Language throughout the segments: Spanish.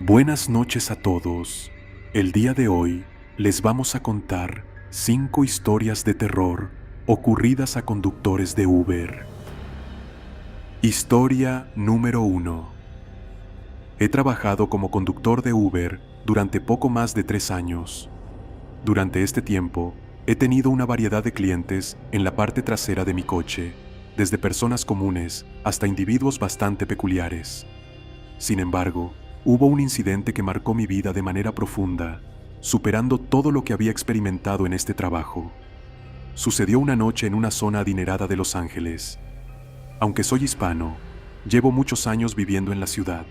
Buenas noches a todos. El día de hoy les vamos a contar 5 historias de terror ocurridas a conductores de Uber. Historia número 1. He trabajado como conductor de Uber durante poco más de 3 años. Durante este tiempo, he tenido una variedad de clientes en la parte trasera de mi coche, desde personas comunes hasta individuos bastante peculiares. Sin embargo, hubo un incidente que marcó mi vida de manera profunda, superando todo lo que había experimentado en este trabajo. Sucedió una noche en una zona adinerada de Los Ángeles. Aunque soy hispano, llevo muchos años viviendo en la ciudad.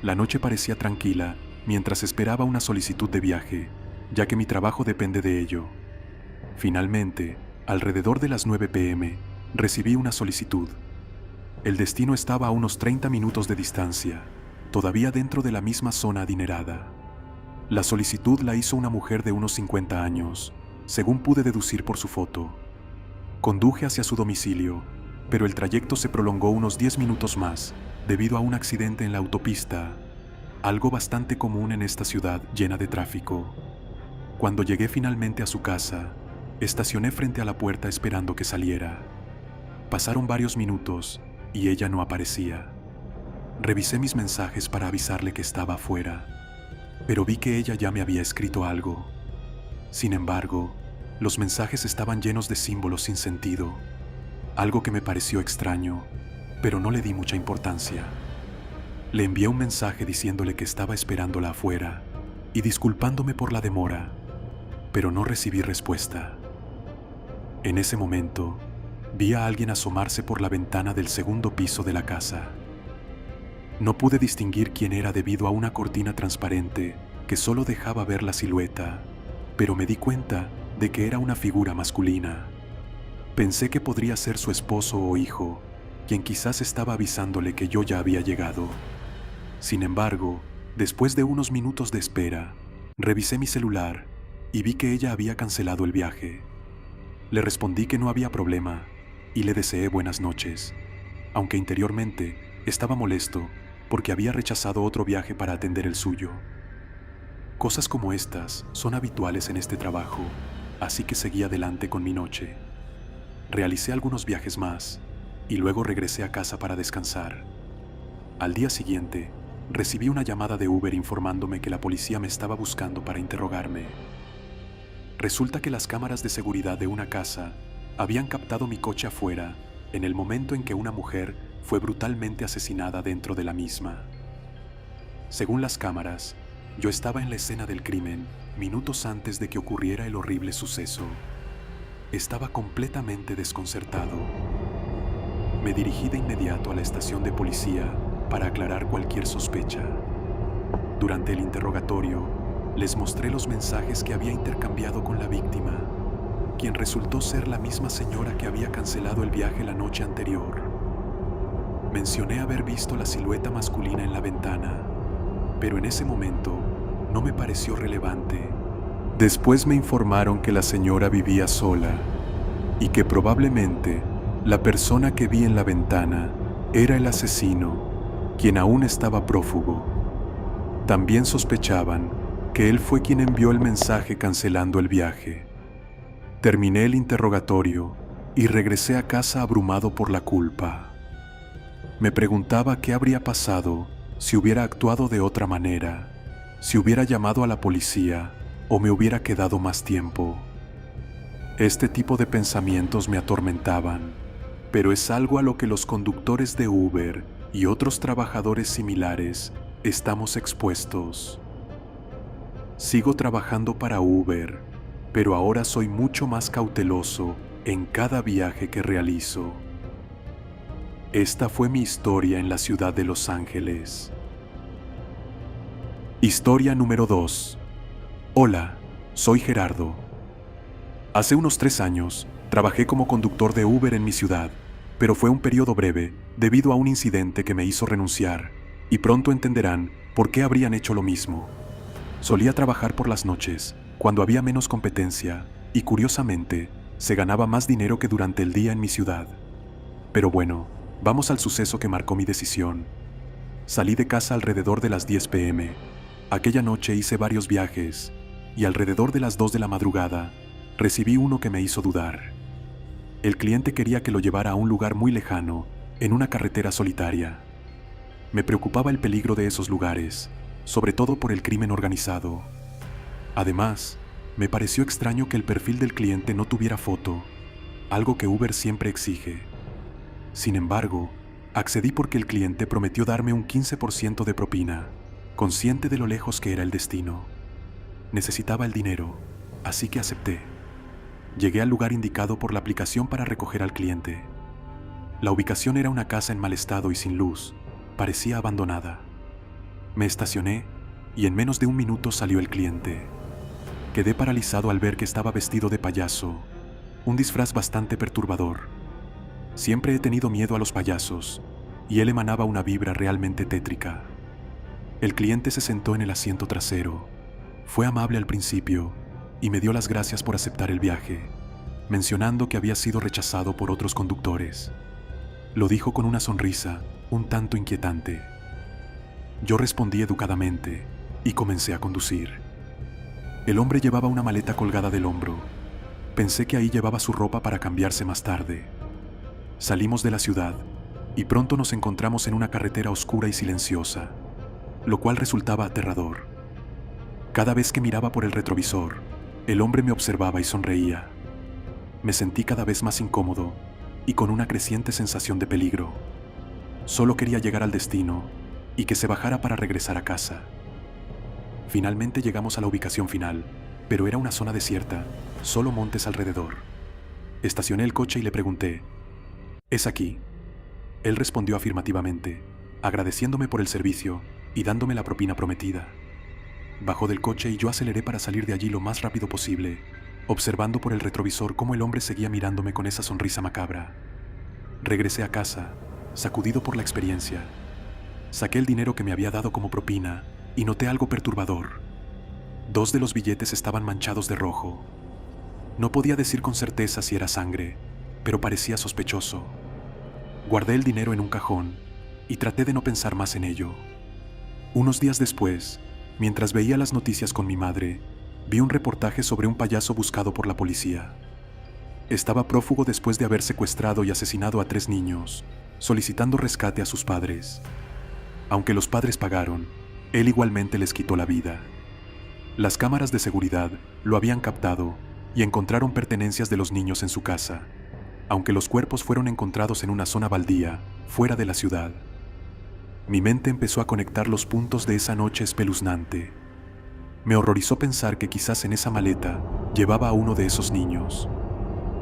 La noche parecía tranquila mientras esperaba una solicitud de viaje, ya que mi trabajo depende de ello. Finalmente, alrededor de las 9 p.m., recibí una solicitud. El destino estaba a unos 30 minutos de distancia, todavía dentro de la misma zona adinerada. La solicitud la hizo una mujer de unos 50 años, según pude deducir por su foto. Conduje hacia su domicilio, pero el trayecto se prolongó unos 10 minutos más debido a un accidente en la autopista, algo bastante común en esta ciudad llena de tráfico. Cuando llegué finalmente a su casa, estacioné frente a la puerta esperando que saliera. Pasaron varios minutos y ella no aparecía. Revisé mis mensajes para avisarle que estaba afuera, pero vi que ella ya me había escrito algo. Sin embargo, los mensajes estaban llenos de símbolos sin sentido, algo que me pareció extraño, pero no le di mucha importancia. Le envié un mensaje diciéndole que estaba esperándola afuera y disculpándome por la demora, pero no recibí respuesta. En ese momento, vi a alguien asomarse por la ventana del segundo piso de la casa. No pude distinguir quién era debido a una cortina transparente que solo dejaba ver la silueta, pero me di cuenta de que era una figura masculina. Pensé que podría ser su esposo o hijo, quien quizás estaba avisándole que yo ya había llegado. Sin embargo, después de unos minutos de espera, revisé mi celular y vi que ella había cancelado el viaje. Le respondí que no había problema y le deseé buenas noches, aunque interiormente estaba molesto porque había rechazado otro viaje para atender el suyo. Cosas como estas son habituales en este trabajo, así que seguí adelante con mi noche. Realicé algunos viajes más y luego regresé a casa para descansar. Al día siguiente, recibí una llamada de Uber informándome que la policía me estaba buscando para interrogarme. Resulta que las cámaras de seguridad de una casa habían captado mi coche afuera en el momento en que una mujer fue brutalmente asesinada dentro de la misma. Según las cámaras, yo estaba en la escena del crimen minutos antes de que ocurriera el horrible suceso. Estaba completamente desconcertado. Me dirigí de inmediato a la estación de policía para aclarar cualquier sospecha. Durante el interrogatorio, les mostré los mensajes que había intercambiado con la víctima, quien resultó ser la misma señora que había cancelado el viaje la noche anterior. Mencioné haber visto la silueta masculina en la ventana, pero en ese momento no me pareció relevante. Después me informaron que la señora vivía sola y que probablemente la persona que vi en la ventana era el asesino, quien aún estaba prófugo. También sospechaban que él fue quien envió el mensaje cancelando el viaje. Terminé el interrogatorio y regresé a casa abrumado por la culpa. Me preguntaba qué habría pasado si hubiera actuado de otra manera, si hubiera llamado a la policía o me hubiera quedado más tiempo. Este tipo de pensamientos me atormentaban, pero es algo a lo que los conductores de Uber y otros trabajadores similares estamos expuestos. Sigo trabajando para Uber, pero ahora soy mucho más cauteloso en cada viaje que realizo. Esta fue mi historia en la ciudad de Los Ángeles. Historia número 2. Hola, soy Gerardo. Hace unos 3 años, trabajé como conductor de Uber en mi ciudad, pero fue un periodo breve debido a un incidente que me hizo renunciar, y pronto entenderán por qué habrían hecho lo mismo. Solía trabajar por las noches, cuando había menos competencia, y curiosamente, se ganaba más dinero que durante el día en mi ciudad. Pero bueno, vamos al suceso que marcó mi decisión. Salí de casa alrededor de las 10 p.m. Aquella noche hice varios viajes y alrededor de las 2 de la madrugada recibí uno que me hizo dudar. El cliente quería que lo llevara a un lugar muy lejano, en una carretera solitaria. Me preocupaba el peligro de esos lugares, sobre todo por el crimen organizado. Además, me pareció extraño que el perfil del cliente no tuviera foto, algo que Uber siempre exige. Sin embargo, accedí porque el cliente prometió darme un 15% de propina, consciente de lo lejos que era el destino. Necesitaba el dinero, así que acepté. Llegué al lugar indicado por la aplicación para recoger al cliente. La ubicación era una casa en mal estado y sin luz, parecía abandonada. Me estacioné y en menos de un minuto salió el cliente. Quedé paralizado al ver que estaba vestido de payaso, un disfraz bastante perturbador. Siempre he tenido miedo a los payasos, y él emanaba una vibra realmente tétrica. El cliente se sentó en el asiento trasero. Fue amable al principio y me dio las gracias por aceptar el viaje, mencionando que había sido rechazado por otros conductores. Lo dijo con una sonrisa un tanto inquietante. Yo respondí educadamente y comencé a conducir. El hombre llevaba una maleta colgada del hombro. Pensé que ahí llevaba su ropa para cambiarse más tarde. Salimos de la ciudad y pronto nos encontramos en una carretera oscura y silenciosa, lo cual resultaba aterrador. Cada vez que miraba por el retrovisor, el hombre me observaba y sonreía. Me sentí cada vez más incómodo y con una creciente sensación de peligro. Solo quería llegar al destino y que se bajara para regresar a casa. Finalmente llegamos a la ubicación final, pero era una zona desierta, solo montes alrededor. Estacioné el coche y le pregunté: ¿es aquí? Él respondió afirmativamente, agradeciéndome por el servicio y dándome la propina prometida. Bajó del coche y yo aceleré para salir de allí lo más rápido posible, observando por el retrovisor cómo el hombre seguía mirándome con esa sonrisa macabra. Regresé a casa, sacudido por la experiencia. Saqué el dinero que me había dado como propina y noté algo perturbador. 2 de los billetes estaban manchados de rojo. No podía decir con certeza si era sangre, pero parecía sospechoso. Guardé el dinero en un cajón y traté de no pensar más en ello. Unos días después, mientras veía las noticias con mi madre, vi un reportaje sobre un payaso buscado por la policía. Estaba prófugo después de haber secuestrado y asesinado a 3 niños, solicitando rescate a sus padres. Aunque los padres pagaron, él igualmente les quitó la vida. Las cámaras de seguridad lo habían captado y encontraron pertenencias de los niños en su casa, aunque los cuerpos fueron encontrados en una zona baldía, fuera de la ciudad. Mi mente empezó a conectar los puntos de esa noche espeluznante. Me horrorizó pensar que quizás en esa maleta llevaba a uno de esos niños.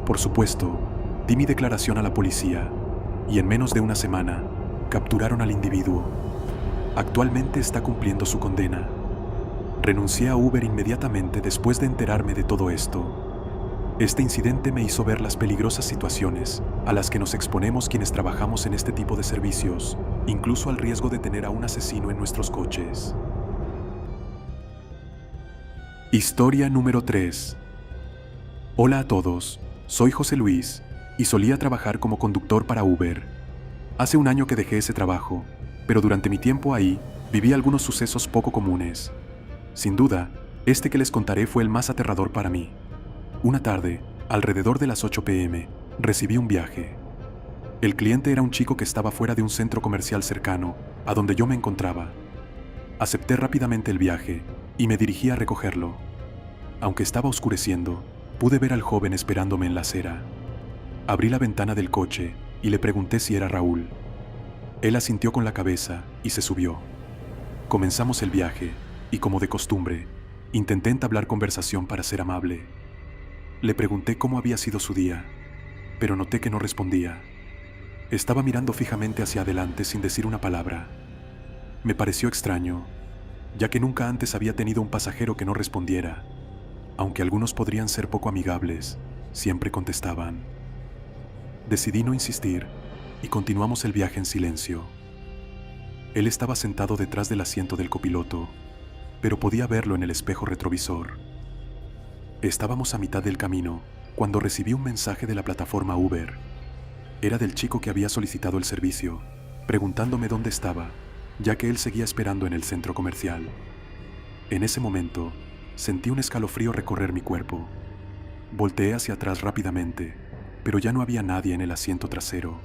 Por supuesto, di mi declaración a la policía y en menos de una semana capturaron al individuo. Actualmente está cumpliendo su condena. Renuncié a Uber inmediatamente después de enterarme de todo esto. Este incidente me hizo ver las peligrosas situaciones a las que nos exponemos quienes trabajamos en este tipo de servicios, incluso al riesgo de tener a un asesino en nuestros coches. Historia número 3. Hola a todos, soy José Luis y solía trabajar como conductor para Uber. Hace un año que dejé ese trabajo, pero durante mi tiempo ahí viví algunos sucesos poco comunes. Sin duda, este que les contaré fue el más aterrador para mí. Una tarde, alrededor de las 8 p.m., recibí un viaje. El cliente era un chico que estaba fuera de un centro comercial cercano, a donde yo me encontraba. Acepté rápidamente el viaje y me dirigí a recogerlo. Aunque estaba oscureciendo, pude ver al joven esperándome en la acera. Abrí la ventana del coche y le pregunté si era Raúl. Él asintió con la cabeza y se subió. Comenzamos el viaje y, como de costumbre, intenté entablar conversación para ser amable. Le pregunté cómo había sido su día, pero noté que no respondía. Estaba mirando fijamente hacia adelante sin decir una palabra. Me pareció extraño, ya que nunca antes había tenido un pasajero que no respondiera. Aunque algunos podrían ser poco amigables, siempre contestaban. Decidí no insistir y continuamos el viaje en silencio. Él estaba sentado detrás del asiento del copiloto, pero podía verlo en el espejo retrovisor. Estábamos a mitad del camino cuando recibí un mensaje de la plataforma Uber. Era del chico que había solicitado el servicio, preguntándome dónde estaba ya que él seguía esperando en el centro comercial. En ese momento, sentí un escalofrío recorrer mi cuerpo. Volteé hacia atrás rápidamente, pero ya no había nadie en el asiento trasero.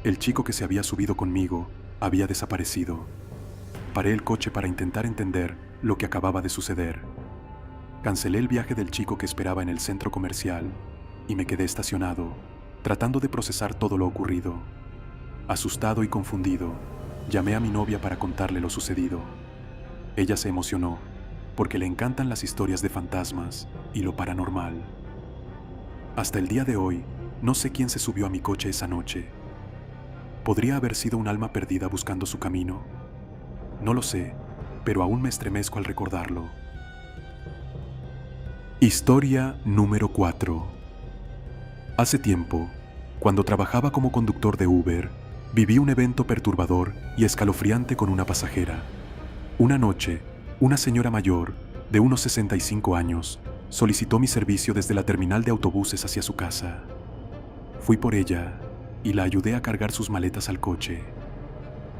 El chico que se había subido conmigo había desaparecido. Paré el coche para intentar entender lo que acababa de suceder. Cancelé el viaje del chico que esperaba en el centro comercial y me quedé estacionado, tratando de procesar todo lo ocurrido. Asustado y confundido, llamé a mi novia para contarle lo sucedido. Ella se emocionó, porque le encantan las historias de fantasmas y lo paranormal. Hasta el día de hoy, no sé quién se subió a mi coche esa noche. ¿Podría haber sido un alma perdida buscando su camino? No lo sé, pero aún me estremezco al recordarlo. Historia número 4. Hace tiempo, cuando trabajaba como conductor de Uber, viví un evento perturbador y escalofriante con una pasajera. Una noche, una señora mayor, de unos 65 años, solicitó mi servicio desde la terminal de autobuses hacia su casa. Fui por ella y la ayudé a cargar sus maletas al coche.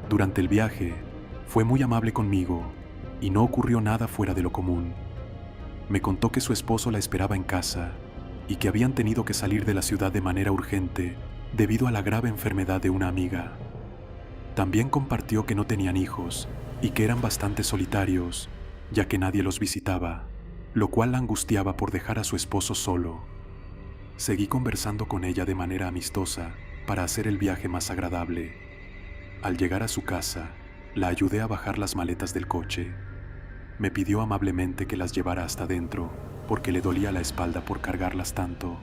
Durante el viaje, fue muy amable conmigo y no ocurrió nada fuera de lo común. Me contó que su esposo la esperaba en casa y que habían tenido que salir de la ciudad de manera urgente debido a la grave enfermedad de una amiga. También compartió que no tenían hijos y que eran bastante solitarios, ya que nadie los visitaba, lo cual la angustiaba por dejar a su esposo solo. Seguí conversando con ella de manera amistosa para hacer el viaje más agradable. Al llegar a su casa, la ayudé a bajar las maletas del coche. Me pidió amablemente que las llevara hasta dentro, porque le dolía la espalda por cargarlas tanto.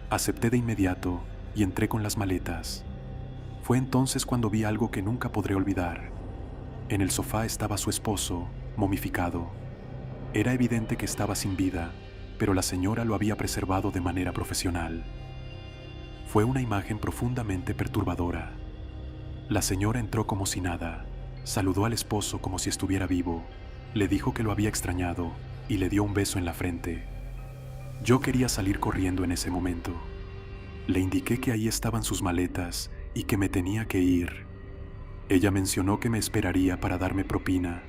Acepté de inmediato y entré con las maletas. Fue entonces cuando vi algo que nunca podré olvidar. En el sofá estaba su esposo, momificado. Era evidente que estaba sin vida, pero la señora lo había preservado de manera profesional. Fue una imagen profundamente perturbadora. La señora entró como si nada, saludó al esposo como si estuviera vivo, le dijo que lo había extrañado y le dio un beso en la frente. Yo quería salir corriendo en ese momento. Le indiqué que ahí estaban sus maletas y que me tenía que ir. Ella mencionó que me esperaría para darme propina,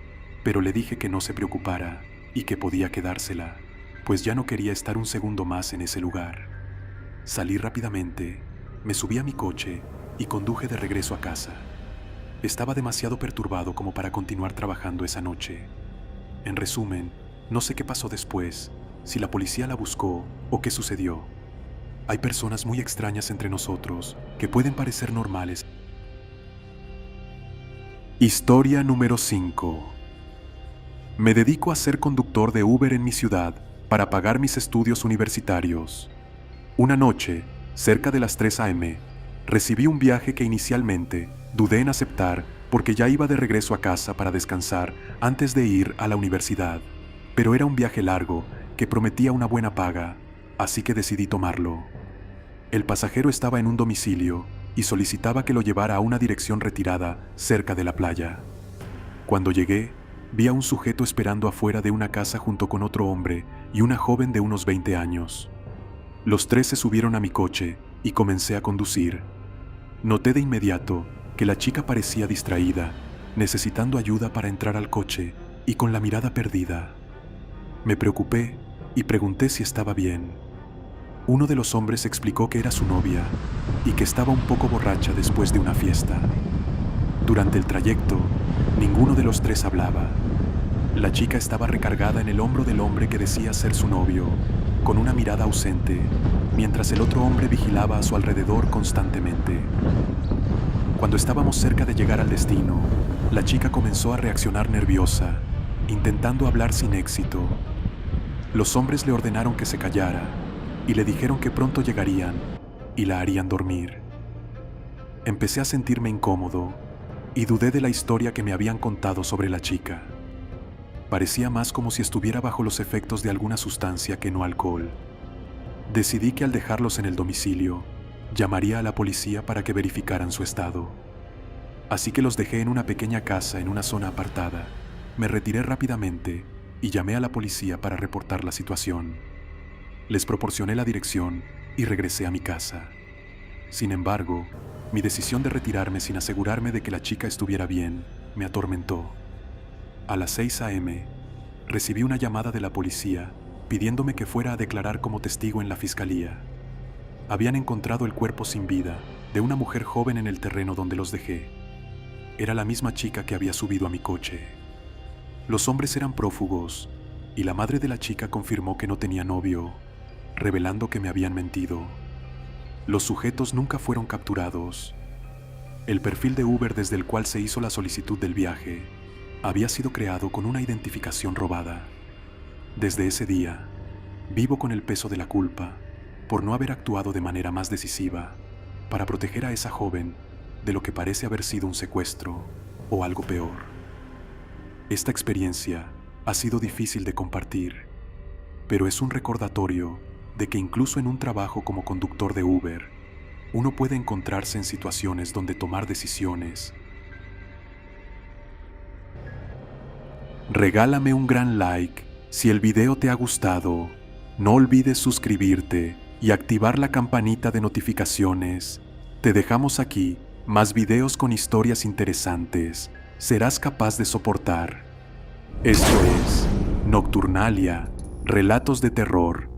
pero le dije que no se preocupara y que podía quedársela, pues ya no quería estar un segundo más en ese lugar. Salí rápidamente, me subí a mi coche y conduje de regreso a casa. Estaba demasiado perturbado como para continuar trabajando esa noche. En resumen, no sé qué pasó después, si la policía la buscó o qué sucedió. Hay personas muy extrañas entre nosotros que pueden parecer normales. Historia número 5. Me dedico a ser conductor de Uber en mi ciudad para pagar mis estudios universitarios. Una noche, cerca de las 3 a.m., recibí un viaje que inicialmente dudé en aceptar porque ya iba de regreso a casa para descansar antes de ir a la universidad, pero era un viaje largo que prometía una buena paga, así que decidí tomarlo. El pasajero estaba en un domicilio y solicitaba que lo llevara a una dirección retirada cerca de la playa. Cuando llegué, vi a un sujeto esperando afuera de una casa junto con otro hombre y una joven de unos 20 años. Los tres se subieron a mi coche y comencé a conducir. Noté de inmediato que la chica parecía distraída, necesitando ayuda para entrar al coche y con la mirada perdida. Me preocupé y pregunté si estaba bien. Uno de los hombres explicó que era su novia y que estaba un poco borracha después de una fiesta. Durante el trayecto, ninguno de los tres hablaba. La chica estaba recargada en el hombro del hombre que decía ser su novio, con una mirada ausente, mientras el otro hombre vigilaba a su alrededor constantemente. Cuando estábamos cerca de llegar al destino, la chica comenzó a reaccionar nerviosa, intentando hablar sin éxito. Los hombres le ordenaron que se callara y le dijeron que pronto llegarían y la harían dormir. Empecé a sentirme incómodo y dudé de la historia que me habían contado sobre la chica. Parecía más como si estuviera bajo los efectos de alguna sustancia que no alcohol. Decidí que al dejarlos en el domicilio, llamaría a la policía para que verificaran su estado. Así que los dejé en una pequeña casa en una zona apartada. Me retiré rápidamente y llamé a la policía para reportar la situación. Les proporcioné la dirección y regresé a mi casa. Sin embargo, mi decisión de retirarme sin asegurarme de que la chica estuviera bien me atormentó. A las 6 a.m., recibí una llamada de la policía pidiéndome que fuera a declarar como testigo en la fiscalía. Habían encontrado el cuerpo sin vida de una mujer joven en el terreno donde los dejé. Era la misma chica que había subido a mi coche. Los hombres eran prófugos y la madre de la chica confirmó que no tenía novio, revelando que me habían mentido. Los sujetos nunca fueron capturados. El perfil de Uber desde el cual se hizo la solicitud del viaje había sido creado con una identificación robada. Desde ese día, vivo con el peso de la culpa por no haber actuado de manera más decisiva para proteger a esa joven de lo que parece haber sido un secuestro o algo peor. Esta experiencia ha sido difícil de compartir, pero es un recordatorio de que incluso en un trabajo como conductor de Uber, uno puede encontrarse en situaciones donde tomar decisiones. Regálame un gran like si el video te ha gustado. No olvides suscribirte y activar la campanita de notificaciones. Te dejamos aquí más videos con historias interesantes. Serás capaz de soportar. Esto es Nocturnalia, relatos de terror